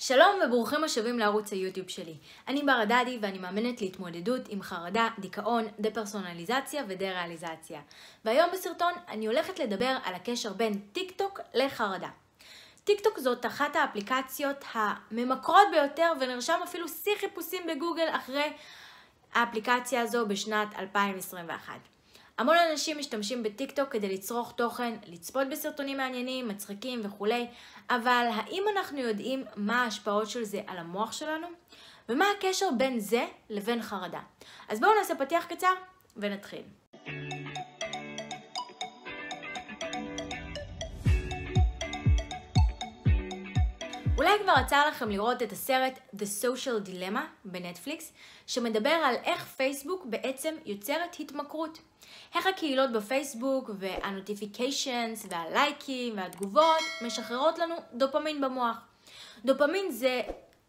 שלום וברוכים השבים לערוץ היוטיוב שלי. אני בר דדי ואני מאמנת להתמודדות עם חרדה, דיכאון, דה-פרסונליזציה ודה-ריאליזציה. והיום בסרטון אני הולכת לדבר על הקשר בין טיק טוק לחרדה. טיק טוק זאת אחת האפליקציות הממכרות ביותר ונרשם אפילו שיא חיפושים בגוגל אחרי האפליקציה הזו בשנת 2021. המון אנשים משתמשים בטיק טוק כדי לצרוך תוכן, לצפות בסרטונים מעניינים, מצחיקים וכו'. אבל האם אנחנו יודעים מה ההשפעות של זה על המוח שלנו? ומה הקשר בין זה לבין חרדה? אז בואו נעשה פתיח קצר ונתחיל. אולי כבר יצא לכם לראות את הסרט The Social Dilemma בנטפליקס, שמדבר על איך פייסבוק בעצם יוצרת התמכרות. איך הקהילות בפייסבוק והנוטיפיקיישנס והלייקים והתגובות משחררות לנו דופמין במוח. דופמין זה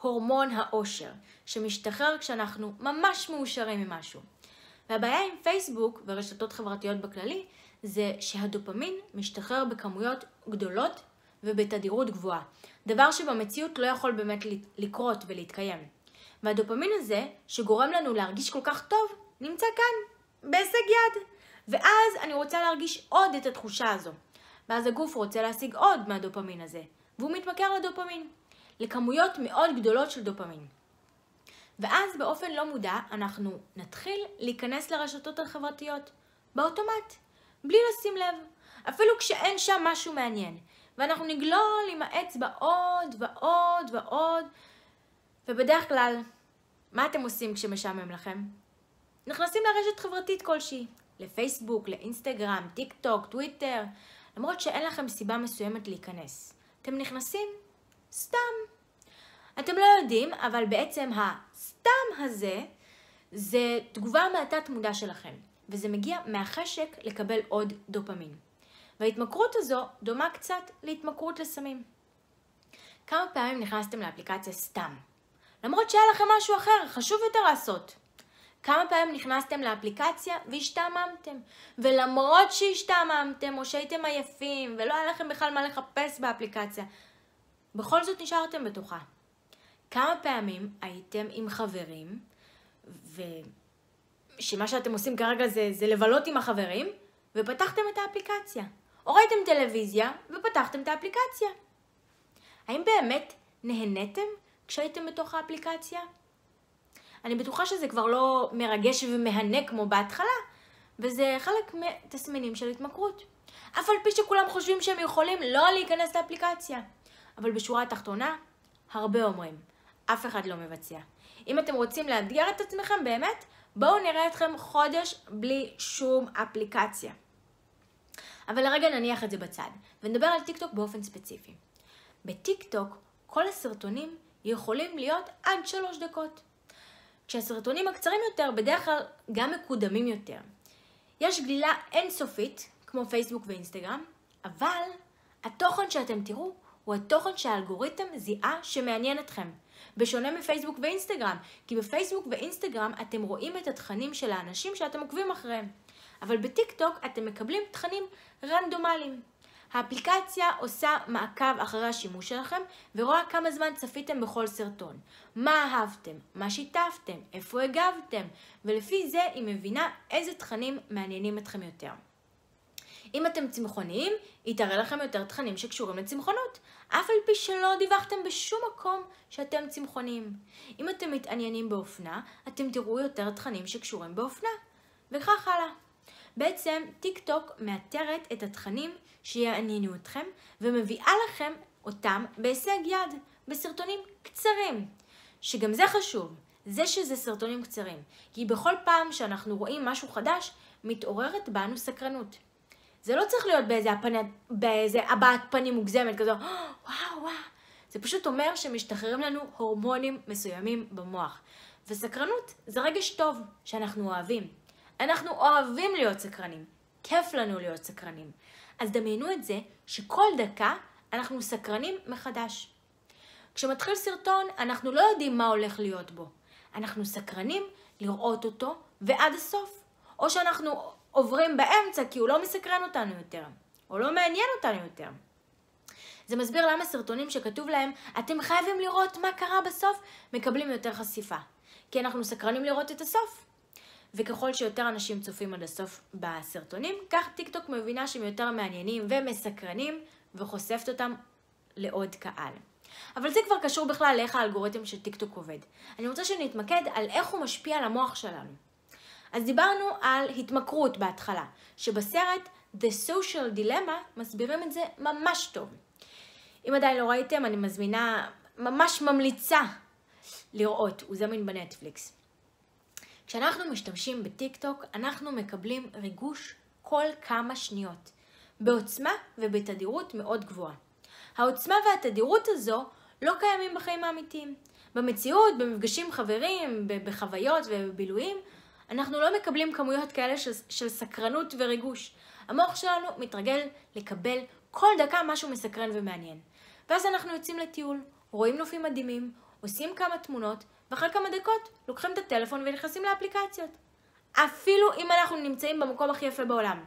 הורמון האושר, שמשתחרר כשאנחנו ממש מאושרים ממשהו. והבעיה עם פייסבוק ורשתות חברתיות בכללי, זה שהדופמין משתחרר בכמויות גדולות ובתדירות גבוהה. דבר שבמציאות לא יכול באמת לקרות ולהתקיים. והדופמין הזה, שגורם לנו להרגיש כל כך טוב, נמצא כאן, בהישג יד. ואז אני רוצה להרגיש עוד את התחושה הזו. ואז הגוף רוצה להשיג עוד מהדופמין הזה. והוא מתמכר לדופמין. לכמויות מאוד גדולות של דופמין. ואז באופן לא מודע אנחנו נתחיל להיכנס לרשתות החברתיות. באוטומט. בלי לשים לב. אפילו כשאין שם משהו מעניין. ואנחנו נגלול עם האצבע עוד ועוד ועוד. ובדרך כלל, מה אתם עושים כשמשעמם לכם? נכנסים לרשת חברתית כלשהי. לפייסבוק, לאינסטגרם, טיק טוק, טוויטר. למרות שאין לכם סיבה מסוימת להיכנס. אתם נכנסים סתם. אתם לא יודעים, אבל בעצם הסתם הזה, זה תגובה מהתת מודע שלכם. וזה מגיע מהחשק לקבל עוד דופמין. וההתמכרות הזו דומה קצת להתמכרות לסמים. כמה פעמים נכנסתם לאפליקציה סתם? למרות שהיה לכם משהו אחר, חשוב יותר לעשות. כמה פעמים נכנסתם לאפליקציה והשתעממתם. ולמרות שהשתעממתם או שהייתם עייפים ולא היה לכם בכלל מה לחפש באפליקציה, בכל זאת נשארתם בתוכה. כמה פעמים הייתם עם חברים, שמה שאתם עושים כרגע זה לבלות עם החברים, ופתחתם את האפליקציה. או ראיתם טלוויזיה ופתחתם את האפליקציה. האם באמת נהניתם כשהייתם בתוך האפליקציה? אני בטוחה שזה כבר לא מרגש ומהנה כמו בהתחלה, וזה חלק מתסמינים של התמכרות. אף על פי שכולם חושבים שהם יכולים לא להיכנס לאפליקציה. אבל בשורה התחתונה, הרבה אומרים, אף אחד לא מבצע. אם אתם רוצים לאתגר את עצמכם באמת, בואו נראה אתכם חודש בלי שום אפליקציה. אבל לרגע נניח את זה בצד, ונדבר על טיק טוק באופן ספציפי. בטיק טוק, כל הסרטונים יכולים להיות עד 3 דקות. כשהסרטונים הקצרים יותר, בדרך כלל גם מקודמים יותר. יש גלילה אינסופית, כמו פייסבוק ואינסטגרם, אבל התוכן שאתם תראו הוא התוכן שהאלגוריתם זיהה שמעניין אתכם. בשונה מפייסבוק ואינסטגרם, כי בפייסבוק ואינסטגרם אתם רואים את התכנים של האנשים שאתם עוקבים אחריהם. אבל בטיק טוק אתם מקבלים תכנים רנדומליים. האפליקציה עושה מעקב אחרי השימוש שלכם ורואה כמה זמן צפיתם בכל סרטון. מה אהבתם, מה שיתפתם, איפה הגבתם, ולפי זה היא מבינה איזה תכנים מעניינים אתכם יותר. אם אתם צמחוניים, היא תראה לכם יותר תכנים שקשורים לצמחונות, אף על פי שלא דיווחתם בשום מקום שאתם צמחוניים. אם אתם מתעניינים באופנה, אתם תראו יותר תכנים שקשורים באופנה, וכך הלאה. בעצם טיק טוק מאתרת את התכנים שיעניינו אתכם ומביאה לכם אותם בהישג יד, בסרטונים קצרים. שגם זה חשוב, זה שזה סרטונים קצרים, כי בכל פעם שאנחנו רואים משהו חדש, מתעוררת בנו סקרנות. זה לא צריך להיות באיזה הבעת פנים מוגזמת כזו, וואו. זה פשוט אומר שמשתחררים לנו הורמונים מסוימים במוח. וסקרנות זה רגש טוב שאנחנו אוהבים. אנחנו אוהבים להיות סקרנים. כיף לנו להיות סקרנים. אז דמיינו את זה שכל דקה אנחנו סקרנים מחדש. כשמתחיל סרטון אנחנו לא יודעים מה הולך להיות בו. אנחנו סקרנים לראות אותו ועד הסוף. או שאנחנו עוברים באמצע כי הוא לא מסקרן אותנו יותר. או לא מעניין אותנו יותר. זה מסביר למה סרטונים שכתוב להם, אתם חייבים לראות מה קרה בסוף, מקבלים יותר חשיפה. כי אנחנו סקרנים לראות את הסוף. וככל שיותר אנשים צופים עד הסוף בסרטונים, כך טיקטוק מבינה שהם יותר מעניינים ומסקרנים, וחושפת אותם לעוד קהל. אבל זה כבר קשור בכלל לאיך האלגוריתם של טיקטוק עובד. אני רוצה שנתמקד על איך הוא משפיע על המוח שלנו. אז דיברנו על התמכרות בהתחלה, שבסרט The Social Dilemma מסבירים את זה ממש טוב. אם עדיין לא ראיתם, אני מזמינה, ממש ממליצה לראות, הוא זמין בנטפליקס. כשאנחנו משתמשים בטיקטוק, אנחנו מקבלים ריגוש כל כמה שניות, בעוצמה ובתדירות מאוד גבוהה. העוצמה והתדירות הזו לא קיימים בחיים האמיתיים. במציאות, במפגשים חברים, בחוויות ובבילויים, אנחנו לא מקבלים כמויות כאלה של סקרנות וריגוש. המוח שלנו מתרגל לקבל כל דקה משהו מסקרן ומעניין. ואז אנחנו יוצאים לטיול, רואים נופים מדהימים, עושים כמה תמונות, ואחרי כמה דקות לוקחים את הטלפון ונכנסים לאפליקציות. אפילו אם אנחנו נמצאים במקום הכי יפה בעולם.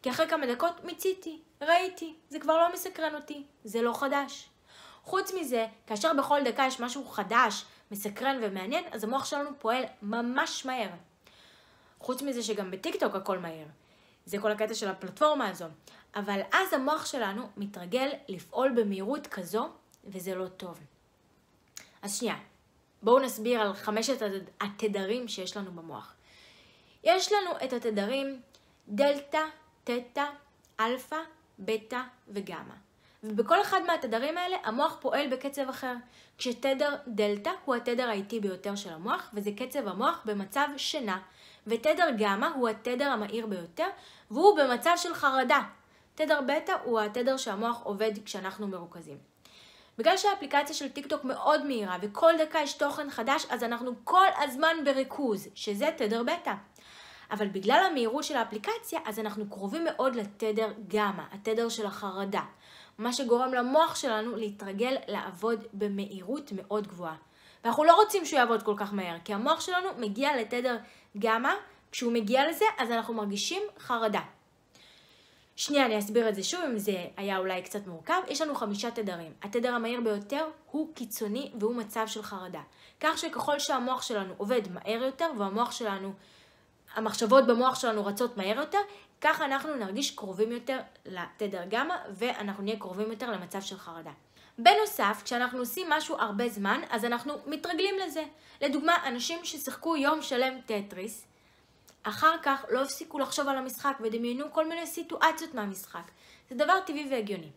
כי אחרי כמה דקות מיציתי, ראיתי, זה כבר לא מסקרן אותי, זה לא חדש. חוץ מזה, כאשר בכל דקה יש משהו חדש, מסקרן ומעניין, אז המוח שלנו פועל ממש מהר. חוץ מזה שגם בטיקטוק הכל מהר. זה כל הקטע של הפלטפורמה הזו. אבל אז המוח שלנו מתרגל לפעול במהירות כזו, וזה לא טוב. אז שנייה, בואו נסביר על 5 התדרים שיש לנו במוח. יש לנו את התדרים דלטה, תטא, אלפא, בטא וגמא. ובכל אחד מהתדרים האלה המוח פועל בקצב אחר. כשתדר דלטה הוא התדר האיטי ביותר של המוח, וזה קצב המוח במצב שינה. ותדר גמא הוא התדר המהיר ביותר, והוא במצב של חרדה. תדר בטא הוא התדר שהמוח עובד כשאנחנו מרוכזים. בגלל שהאפליקציה של טיקטוק מאוד מהירה וכל דקה יש תוכן חדש, אז אנחנו כל הזמן בריכוז, שזה תדר בטא. אבל בגלל המהירות של האפליקציה, אז אנחנו קרובים מאוד לתדר גמא, התדר של החרדה. מה שגורם למוח שלנו להתרגל לעבוד במהירות מאוד גבוהה. ואנחנו לא רוצים שהוא יעבוד כל כך מהר, כי המוח שלנו מגיע לתדר גמא, כשהוא מגיע לזה, אז אנחנו מרגישים חרדה. שנייה, אני אסביר את זה שוב, אם זה היה אולי קצת מורכב. יש לנו 5 תדרים. התדר המהיר ביותר הוא קיצוני והוא מצב של חרדה. כך שככל שהמוח שלנו עובד מהר יותר, המחשבות במוח שלנו רצות מהר יותר, כך אנחנו נרגיש קרובים יותר לתדר גמא, ואנחנו נהיה קרובים יותר למצב של חרדה. בנוסף, כשאנחנו עושים משהו הרבה זמן, אז אנחנו מתרגלים לזה. לדוגמה, אנשים ששיחקו יום שלם טטריס, אחר כך לא הפסיקו לחשוב על המשחק ודמיינו כל מיני סיטואציות מהמשחק. זה דבר טבעי והגיוני.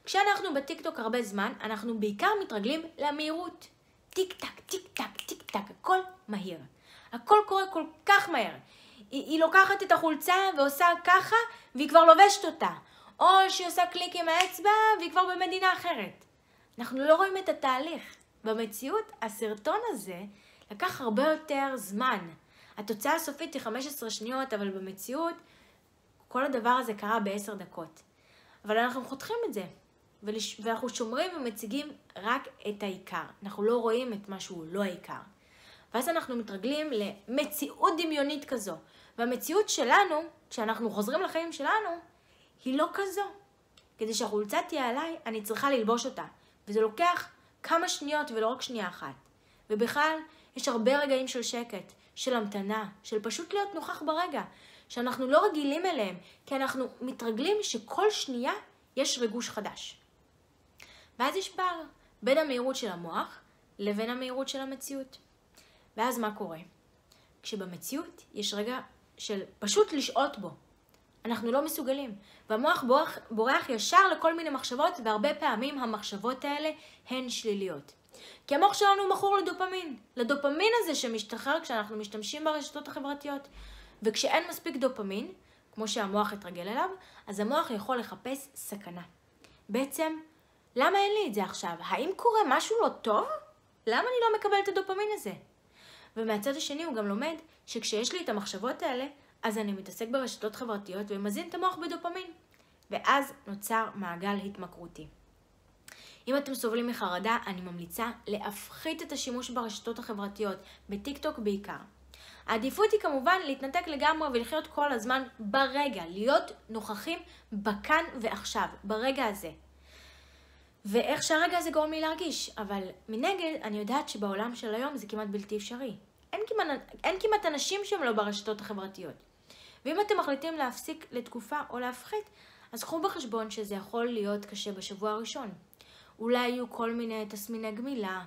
כשאנחנו בטיקטוק הרבה זמן, אנחנו בעיקר מתרגלים למהירות. טיק טק, טיק טק, טיק טק, הכל מהיר. הכל קורה כל כך מהר. היא לוקחת את החולצה ועושה ככה והיא כבר לובשת אותה. או שהיא עושה קליק עם האצבע והיא כבר במדינה אחרת. אנחנו לא רואים את התהליך. במציאות, הסרטון הזה לקח הרבה יותר זמן. התוצאה הסופית היא 15 שניות, אבל במציאות כל הדבר הזה קרה ב10 דקות. אבל אנחנו חותכים את זה, ואנחנו שומרים ומציגים רק את העיקר. אנחנו לא רואים את מה שהוא לא העיקר. ואז אנחנו מתרגלים למציאות דמיונית כזו. והמציאות שלנו, כשאנחנו חוזרים לחיים שלנו, היא לא כזו. כדי שהחולצה תהיה עליי, אני צריכה ללבוש אותה. וזה לוקח כמה שניות ולא רק שנייה אחת. ובכלל, יש הרבה רגעים של שקט, של המתנה, של פשוט להיות נוכח ברגע, שאנחנו לא רגילים אליהם, כי אנחנו מתרגלים שכל שנייה יש ריגוש חדש. ואז יש פער בין המהירות של המוח לבין המהירות של המציאות. ואז מה קורה? כשבמציאות יש רגע של פשוט לשעות בו. אנחנו לא מסוגלים, והמוח בורח ישר לכל מיני מחשבות, והרבה פעמים המחשבות האלה הן שליליות. כי המוח שלנו מכור לדופמין. לדופמין הזה שמשתחרר כשאנחנו משתמשים ברשתות החברתיות. וכשאין מספיק דופמין, כמו שהמוח התרגל אליו, אז המוח יכול לחפש סכנה. בעצם, למה אין לי את זה עכשיו? האם קורה משהו לא טוב? למה אני לא מקבל את הדופמין הזה? ומהצד השני הוא גם לומד שכשיש לי את המחשבות האלה, אז אני מתעסק ברשתות חברתיות ומזין את המוח בדופמין. ואז נוצר מעגל התמכרותי. אם אתם סובלים מחרדה, אני ממליצה להפחית את השימוש ברשתות החברתיות, בטיקטוק בעיקר. העדיפות היא כמובן להתנתק לגמרי ולחיות כל הזמן ברגע, להיות נוכחים בכאן ועכשיו, ברגע הזה. ואיך שהרגע הזה גורם לי להרגיש, אבל מנגד אני יודעת שבעולם של היום זה כמעט בלתי אפשרי. אין כמעט אנשים שהם לא ברשתות החברתיות. ואם אתם מחליטים להפסיק לתקופה או להפחית, אז קחו בחשבון שזה יכול להיות קשה בשבוע הראשון. אולי יהיו כל מיני תסמיני גמילה,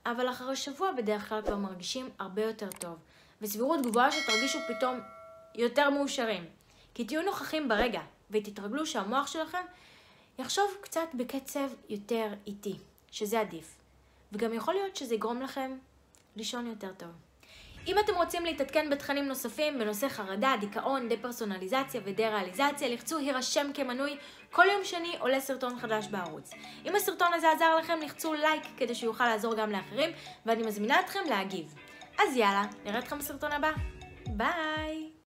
אבל אחרי שבוע בדרך כלל כבר מרגישים הרבה יותר טוב. וסבירות גבוהה שתרגישו פתאום יותר מאושרים. כי תהיו נוכחים ברגע, ותתרגלו שהמוח שלכם יחשוב קצת בקצב יותר איטי, שזה עדיף. וגם יכול להיות שזה יגרום לכם לישון יותר טוב. אם אתם רוצים להתעדכן בתכנים נוספים בנושא חרדה, דיכאון, דה-פרסונליזציה ודה-ריאליזציה, לחצו הירשם כמנוי, כל יום שני עולה סרטון חדש בערוץ. אם הסרטון הזה עזר לכם, לחצו לייק כדי שיוכל לעזור גם לאחרים, ואני מזמינה אתכם להגיב. אז יאללה, נראה אתכם בסרטון הבא. ביי!